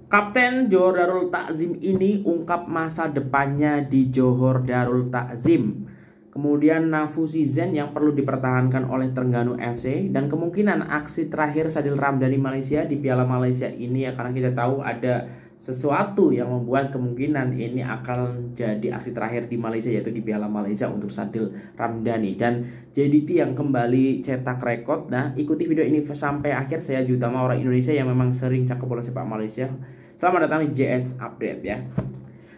Kapten Johor Darul Takzim ini ungkap masa depannya di Johor Darul Takzim. Kemudian Nafusi Zen yang perlu dipertahankan oleh Terengganu FC, dan kemungkinan aksi terakhir Sadil Ramdhani Malaysia di Piala Malaysia ini ya, karena kita tahu ada sesuatu yang membuat kemungkinan ini akan jadi aksi terakhir di Malaysia, yaitu di Piala Malaysia untuk Sadil Ramdhani dan JDT yang kembali cetak rekor. Nah, ikuti video ini sampai akhir. Saya Jutama, orang Indonesia yang memang sering cakap bola sepak Malaysia. Selamat datang di JS Update ya.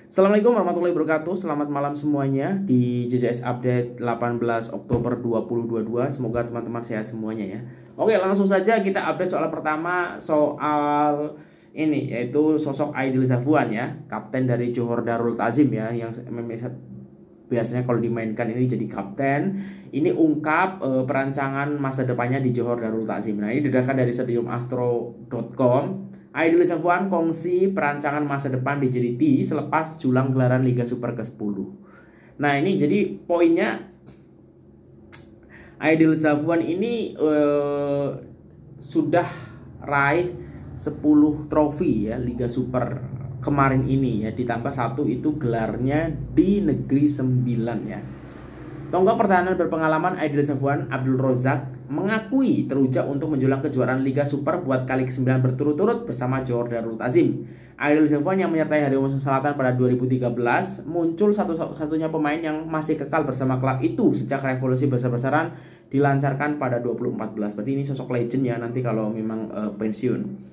Assalamualaikum warahmatullahi wabarakatuh. Selamat malam semuanya di JS Update 18 Oktober 2022. Semoga teman-teman sehat semuanya ya. Oke, langsung saja kita update soal pertama, soal ini yaitu sosok Aidil Zafwan ya, kapten dari Johor Darul Takzim ya, yang biasanya kalau dimainkan ini jadi kapten. Ini ungkap perancangan masa depannya di Johor Darul Takzim. Nah, ini didatangkan dari stadiumastro.com. Aidil Zafwan kongsi perancangan masa depan di JDT selepas julang gelaran Liga Super ke-10. Nah, ini jadi poinnya, Aidil Zafwan ini sudah raih 10 trofi ya Liga Super kemarin ini ya, ditambah satu itu gelarnya di Negeri Sembilan ya. Tonggak pertahanan berpengalaman Aidil Zafwan Abdul Rozak mengakui teruja untuk menjulang kejuaraan Liga Super buat kali ke-9 berturut-turut bersama Johor Darul Takzim. Aidil Zafwan yang menyertai Harimau Selatan pada 2013 muncul satu-satunya pemain yang masih kekal bersama klub itu sejak revolusi besar-besaran dilancarkan pada 2014. Berarti ini sosok legend ya nanti kalau memang pensiun.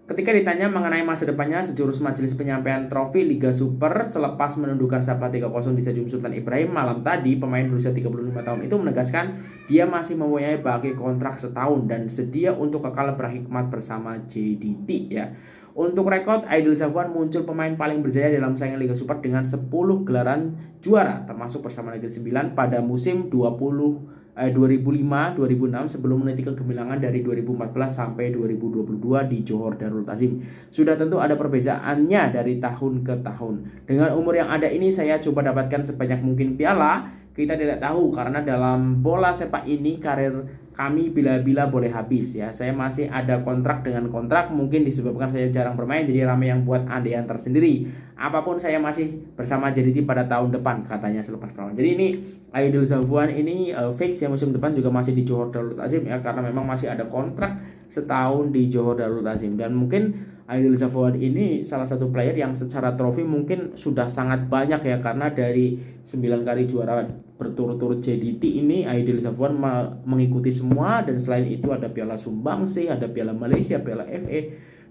Ketika ditanya mengenai masa depannya, sejurus majelis penyampaian trofi Liga Super selepas menundukkan Sabah 3-0 di Stadium Sultan Ibrahim malam tadi, pemain berusia 35 tahun itu menegaskan dia masih mempunyai bagi kontrak setahun dan sedia untuk kekal berkhidmat bersama JDT ya. Untuk rekod, Aidil Zafwan muncul pemain paling berjaya dalam saingan Liga Super dengan 10 gelaran juara termasuk bersama Negeri Sembilan pada musim 2005-2006 sebelum meniti kegemilangan dari 2014 sampai 2022 di Johor Darul Takzim. Sudah tentu ada perbedaannya dari tahun ke tahun. Dengan umur yang ada ini saya coba dapatkan sebanyak mungkin piala. Kita tidak tahu karena dalam bola sepak ini karir kami bila-bila boleh habis ya. Saya masih ada kontrak dengan kontrak, mungkin disebabkan saya jarang bermain jadi ramai yang buat andaian tersendiri. Apapun saya masih bersama JDT pada tahun depan, katanya selepas perlawanan. Jadi ini Aidil Zafwan ini fix ya, musim depan juga masih di Johor Darul Takzim ya, karena memang masih ada kontrak setahun di Johor Darul Takzim. Dan mungkin Aidil Zafwan ini salah satu player yang secara trofi mungkin sudah sangat banyak ya, karena dari 9 kali juara berturut-turut JDT ini Aidil Zafwan mengikuti semua, dan selain itu ada Piala Sumbangsih, ada Piala Malaysia, Piala FA.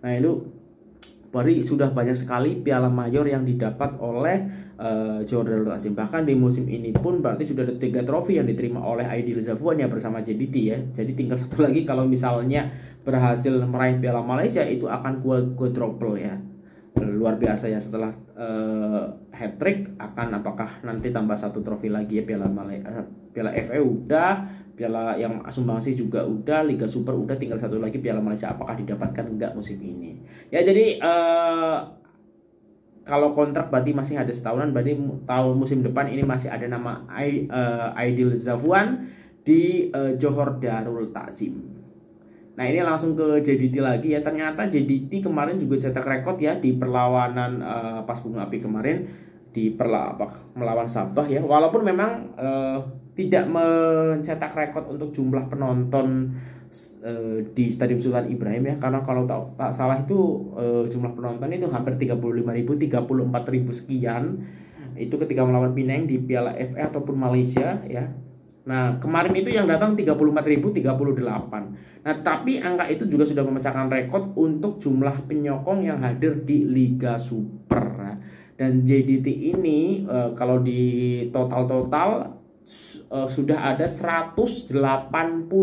Nah, itu berarti sudah banyak sekali piala mayor yang didapat oleh Johor Darul Takzim. Bahkan di musim ini pun berarti sudah ada 3 trofi yang diterima oleh Aidil Zafwan ya bersama JDT ya. Jadi tinggal satu lagi kalau misalnya berhasil meraih Piala Malaysia itu akan quadruple ya. Luar biasa ya, setelah hat-trick akan apakah nanti tambah 1 trofi lagi ya, Piala FA udah, Piala yang Sumbangsih juga udah, Liga Super udah, tinggal satu lagi Piala Malaysia apakah didapatkan enggak musim ini. Ya jadi kalau kontrak berarti masih ada setahunan, berarti tahun musim depan ini masih ada nama Aidil Zafwan di Johor Darul Takzim. Nah, ini langsung ke JDT lagi ya. Ternyata JDT kemarin juga cetak rekor ya di perlawanan pas Gunung Api kemarin di melawan Sabah ya. Walaupun memang tidak mencetak rekor untuk jumlah penonton di Stadium Sultan Ibrahim ya, karena kalau tak salah itu jumlah penonton itu hampir 35.000, 34.000 sekian. Itu ketika melawan Penang di Piala FA ataupun Malaysia ya. Nah, kemarin itu yang datang 34.038. Nah, tapi angka itu juga sudah memecahkan rekor untuk jumlah penyokong yang hadir di Liga Super. Dan JDT ini kalau di total sudah ada 181.316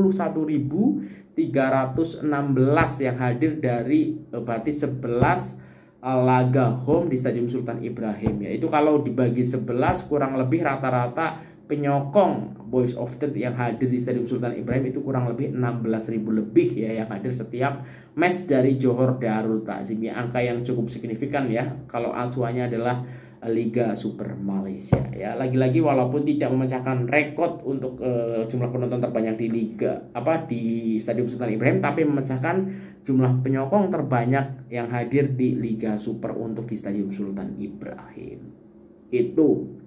yang hadir dari berarti 11 laga home di Stadium Sultan Ibrahim ya. Itu kalau dibagi 11 kurang lebih rata-rata penyokong Boys of State yang hadir di Stadium Sultan Ibrahim itu kurang lebih 16.000 lebih ya yang hadir setiap match dari Johor Darul Takzim ya. Angka yang cukup signifikan ya. Kalau acuannya adalah Liga Super Malaysia ya. Lagi-lagi walaupun tidak memecahkan rekor untuk jumlah penonton terbanyak di di Stadium Sultan Ibrahim, tapi memecahkan jumlah penyokong terbanyak yang hadir di Liga Super untuk di Stadium Sultan Ibrahim. Itu.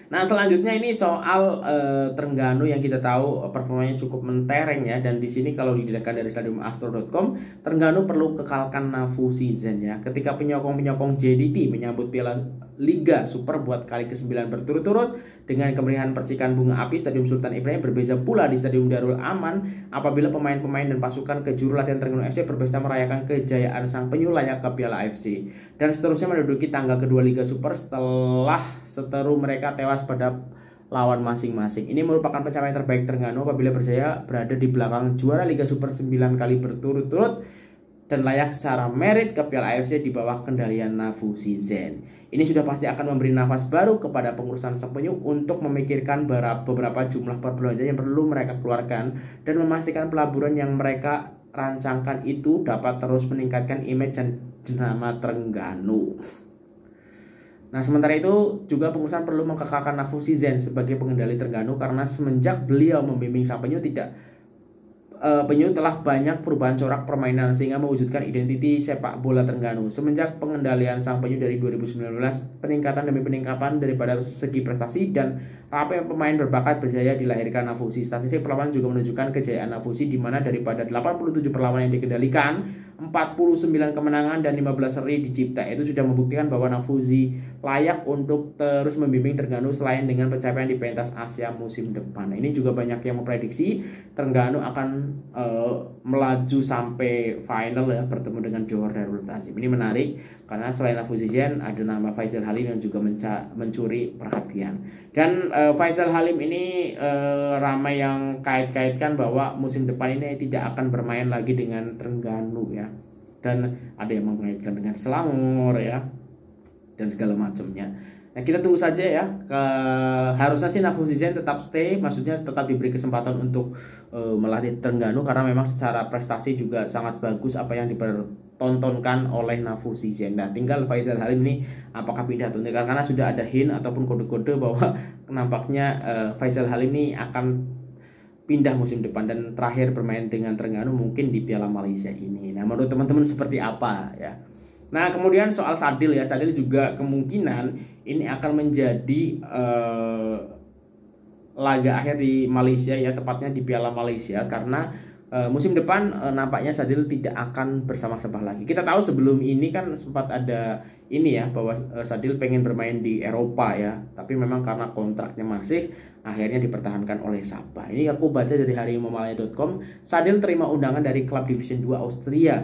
Nah, selanjutnya ini soal Terengganu yang kita tahu performanya cukup mentereng ya, dan di sini kalau dilihatkan dari stadiumastro.com, Terengganu perlu kekalkan Nafu season ya. Ketika penyokong-penyokong JDT menyambut Piala Liga Super buat kali ke-9 berturut-turut dengan kemeriahan percikan bunga api, Stadium Sultan Ibrahim berbeza pula di Stadium Darul Aman apabila pemain-pemain dan pasukan kejuru latihan Terengganu FC berpesta merayakan kejayaan sang penyu layak ke Piala AFC dan seterusnya menduduki tangga kedua Liga Super setelah seteru mereka tewas pada lawan masing-masing. Ini merupakan pencapaian terbaik Terengganu apabila berjaya berada di belakang juara Liga Super 9 kali berturut-turut dan layak secara merit ke Piala AFC di bawah kendalian Nafu Season. Ini sudah pasti akan memberi nafas baru kepada pengurusan sang penyu untuk memikirkan beberapa jumlah perbelanjaan yang perlu mereka keluarkan dan memastikan pelaburan yang mereka rancangkan itu dapat terus meningkatkan image dan nama Terengganu. Nah, sementara itu juga pengurusan perlu mengekalkan Nafu Season sebagai pengendali Terengganu karena semenjak beliau membimbing sang penyu penyu telah banyak perubahan corak permainan sehingga mewujudkan identiti sepak bola Terengganu. Semenjak pengendalian sang penyu dari 2019, peningkatan demi peningkatan daripada segi prestasi dan apa yang pemain berbakat berjaya dilahirkan Nafusi. Statistik perlawanan juga menunjukkan kejayaan Nafusi di mana daripada 87 perlawanan yang dikendalikan, 49 kemenangan dan 15 seri dicipta. Itu sudah membuktikan bahwa Nafusi layak untuk terus membimbing Terengganu selain dengan pencapaian di pentas Asia musim depan. Nah, ini juga banyak yang memprediksi Terengganu akan melaju sampai final ya, bertemu dengan Johor Darul Ta'zim. Ini menarik karena selain Nafusi ada nama Faisal Halim yang juga mencuri perhatian. Dan Faisal Halim ini ramai yang kait-kaitkan bahwa musim depan ini tidak akan bermain lagi dengan Terengganu ya. Dan ada yang mengaitkan dengan Selangor ya dan segala macamnya. Nah, kita tunggu saja ya. Harusnya sih Nafusi tetap stay, maksudnya tetap diberi kesempatan untuk melatih Terengganu karena memang secara prestasi juga sangat bagus apa yang dipertontonkan oleh Nafusi. Nah, tinggal Faisal Halim ini apakah pindah atau tidak, karena sudah ada hint ataupun kode-kode bahwa nampaknya Faisal Halim ini akan pindah musim depan dan terakhir bermain dengan Terengganu mungkin di Piala Malaysia ini. Nah, menurut teman-teman seperti apa ya? Nah, kemudian soal Sadil ya, Sadil juga kemungkinan ini akan menjadi laga akhir di Malaysia ya, tepatnya di Piala Malaysia karena musim depan nampaknya Sadil tidak akan bersama Sabah lagi. Kita tahu sebelum ini kan sempat ada ini ya bahwa Sadil pengen bermain di Eropa ya, tapi memang karena kontraknya masih akhirnya dipertahankan oleh Sabah. Ini aku baca dari harimaumalaya.com, Sadil terima undangan dari klub Division 2 Austria.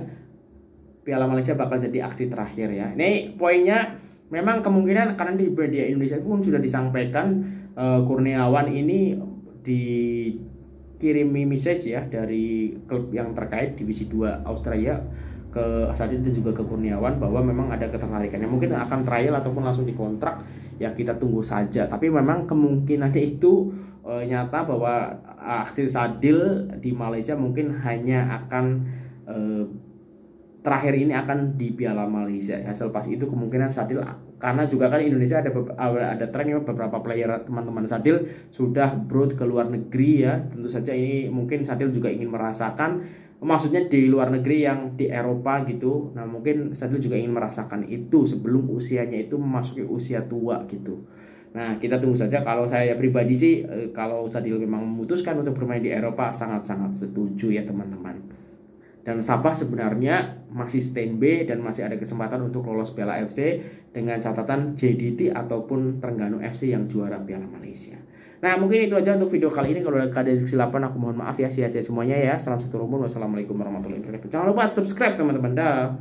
Piala Malaysia bakal jadi aksi terakhir ya. Ini poinnya memang kemungkinan karena di media Indonesia pun sudah disampaikan Kurniawan ini dikirimi message ya dari klub yang terkait Divisi 2 Australia ke Sadil dan juga ke Kurniawan bahwa memang ada ketertarikannya. Mungkin akan trial ataupun langsung dikontrak ya, kita tunggu saja. Tapi memang kemungkinannya itu nyata bahwa aksi Sadil di Malaysia mungkin hanya akan terakhir ini akan di Piala Malaysia ya. Selepas itu kemungkinan Sadil, karena juga kan Indonesia ada tren ya, beberapa player teman-teman Sadil sudah abroad ke luar negeri ya. Tentu saja ini mungkin Sadil juga ingin merasakan, maksudnya di luar negeri yang di Eropa gitu. Nah, mungkin Sadil juga ingin merasakan itu sebelum usianya itu memasuki usia tua gitu. Nah, kita tunggu saja. Kalau saya pribadi sih kalau Sadil memang memutuskan untuk bermain di Eropa, sangat-sangat setuju ya teman-teman. Dan Sabah sebenarnya masih standby dan masih ada kesempatan untuk lolos Piala AFC dengan catatan JDT ataupun Terengganu FC yang juara Piala Malaysia. Nah, mungkin itu aja untuk video kali ini. Kalau ada kesilapan aku mohon maaf ya, sia-sia semuanya ya. Salam satu rumpun. Wassalamualaikum warahmatullahi wabarakatuh. Jangan lupa subscribe teman-teman. Dah.